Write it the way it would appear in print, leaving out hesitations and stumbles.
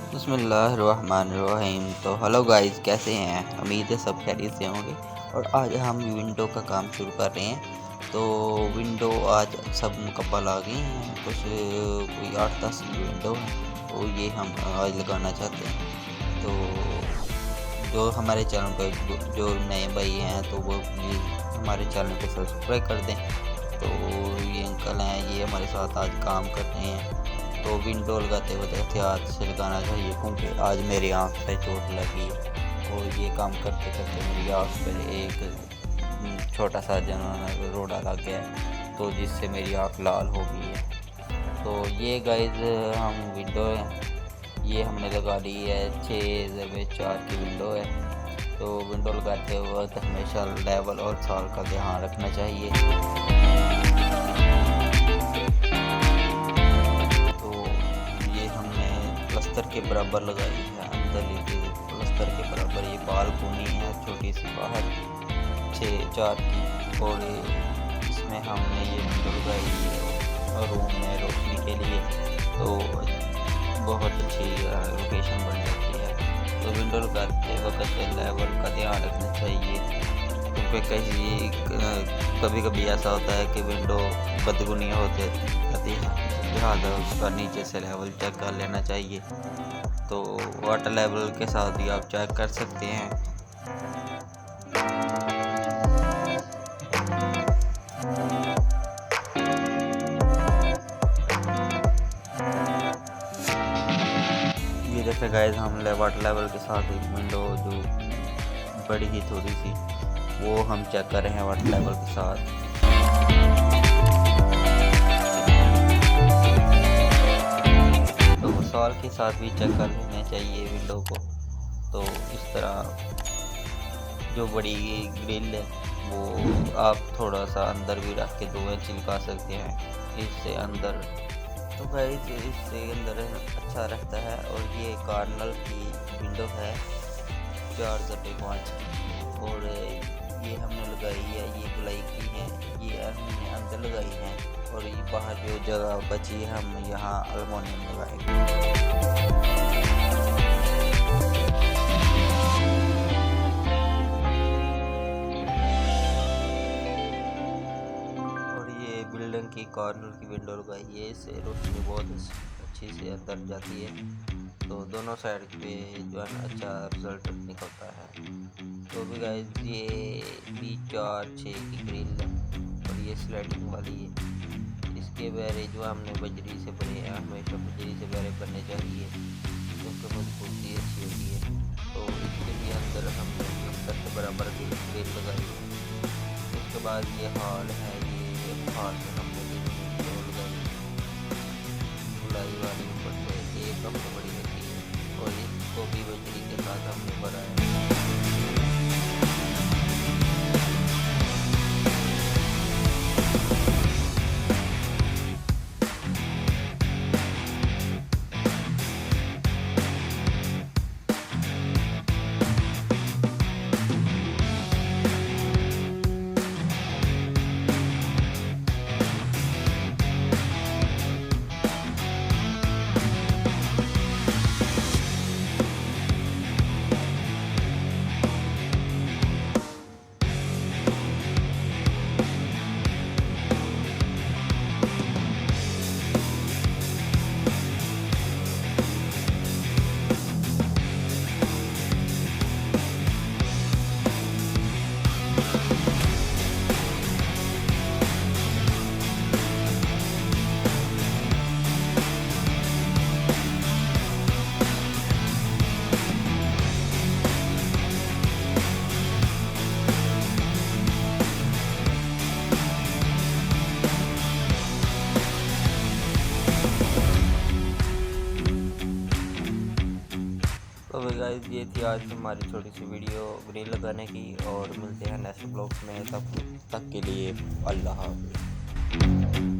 बिस्मिल्लाहिर्रहमानिर्रहीम। तो hello guys, कैसे हैं? उम्मीद है सब खैरियत से होंगे। और आज हम विंडो का काम शुरू कर रहे हैं। तो विंडो आज सब मुकम्मल आ गई हैं। कुछ कोई 8-10 विंडो हैं, तो ये हम आज लगाना चाहते हैं। तो जो हमारे चैनल पर जो नए भाई हैं तो वो प्लीज़ हमारे चैनल को सब्सक्राइब कर दें। तो ये अंकल हैं, ये हमारे साथ आज काम कर रहे हैं। तो विंडो लगाते वक्त एहतियात से लगाना चाहिए, क्योंकि आज मेरी आँख पे चोट लगी और ये काम करते करते मेरी आँख पे एक छोटा सा रोड़ा लग गया है, तो जिससे मेरी आँख लाल हो गई है। तो ये गाइज हम विंडो है, ये हमने लगा ली है 6x4 की विंडो है। तो विंडो लगाते वक्त हमेशा लेवल और साल का ध्यान रखना चाहिए। प्लस्तर के बराबर लगाई है, अंदर लेके प्लस्तर के बराबर ये बालकोनी है छोटी सी बाहर 6-4 की, और इसमें हमने ये विंडो लगाई है रूम में रोशनी के लिए। तो बहुत अच्छी लोकेशन बन जाती है। तो विंडो लगाते वक्त लेवल का ध्यान रखना चाहिए, क्योंकि कभी कभी ऐसा होता है कि विंडो बदगुनी होती है, लिहाजा उसका नीचे से लेवल चेक कर लेना चाहिए। तो वाटर लेवल के साथ भी आप चेक कर सकते हैं। ये देखे गाइस, हम वाटर लेवल के साथ एक विंडो जो बड़ी ही थोड़ी सी वो हम चेक कर रहे हैं वाटर लेवल के साथ। सॉल के साथ भी चेक कर लेना चाहिए विंडो को। तो इस तरह जो बड़ी ग्रिल है वो आप थोड़ा सा अंदर भी रख के 2 इंच चिलका सकते हैं इससे अंदर। तो गाइस इससे अंदर अच्छा रहता है। और ये कार्नल की विंडो है 4/5 की, और ये हमने लगाई है, ये गुलाई की है, ये हमने अंदर लगाई है। और ये बाहर जो जगह बची है हम यहाँ एल्युमिनियम लगाएंगे। और ये बिल्डिंग की कॉर्नर की विंडो लगाई है, इससे रोशनी बहुत अच्छी से अंदर जाती है। तो दोनों साइड पे जो है अच्छा रिजल्ट निकलता है। तो भी गाइस ये भी 4-6 की ग्रिल है, और ये स्लाइडिंग वाली है। इसके बैरे जो हमने बजरी से बने हैं, हमेशा बजरी से बैरे बनने चाहिए, क्योंकि मजबूती अच्छी होती है। तो इसके भी अंदर हमने प्लस्तर के बराबर की ग्रिल लगाई है। उसके बाद ये हॉल है, ये हॉल में हमने लगाई गुलाई वाली ऊपर से 1 कप बड़ी रखी है, और इसको भी बजरी के साथ हमने बनाया। तो गाइस ये थी आज हमारी छोटी सी वीडियो ग्रिल लगाने की, और मिलते हैं नेक्स्ट ब्लॉग में। तब तक के लिए अल्लाह हाफ़िज़।